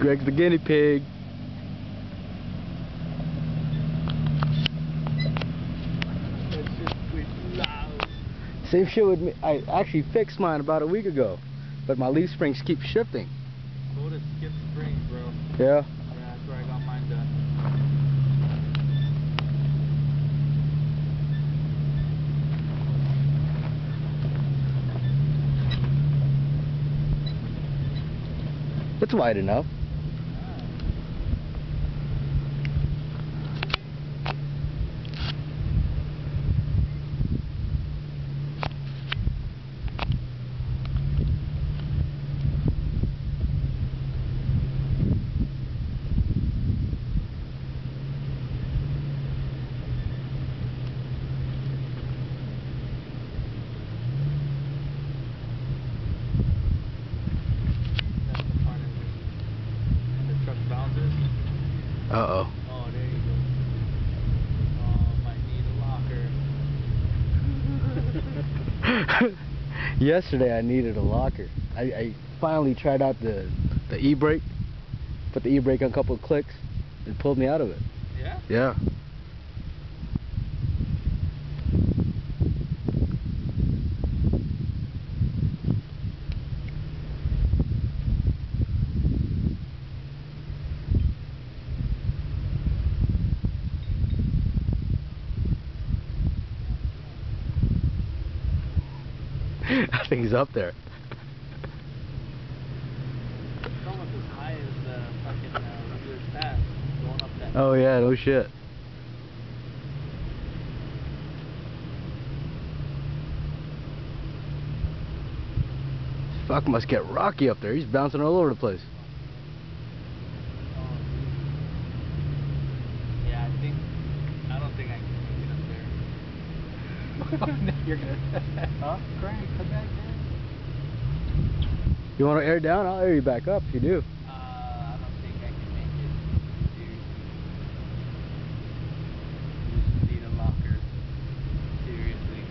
Greg's the guinea pig. That shit squeaks loud. Same shit with me. I actually fixed mine about a week ago, but my leaf springs keep shifting. Go to Skip Springs, bro. Yeah. Yeah, that's where I got mine done. It's wide enough. Uh-oh. Oh, there you go. Oh, might need a locker. Yesterday I needed a locker. I finally tried out the e-brake, put the e-brake on a couple of clicks, and pulled me out of it. Yeah? Yeah. I think he's up there. It's almost as high as the fucking regular path going up that. Oh yeah, no shit. Fuck must get rocky up there. He's bouncing all over the place. Yeah, I don't think I can get up there. You're gonna. Huh? Crank, come back there. You want to air down? I'll air you back up if you do. I don't think I can make it. Seriously. You just need a locker. Seriously.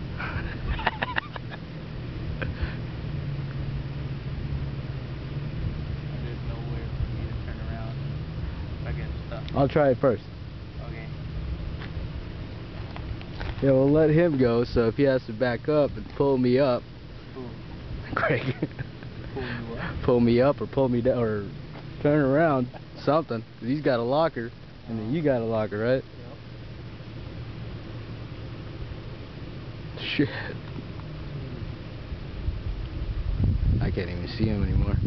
There's nowhere for me to turn around if I get stuck. I'll try it first. Okay. Yeah, we'll let him go, so if he has to back up and pull me up, Who? Greg, Pull you up? pull me up or pull me down or turn around, something. 'Cause he's got a locker, and then you got a locker, right? Yep. Shit. I can't even see him anymore.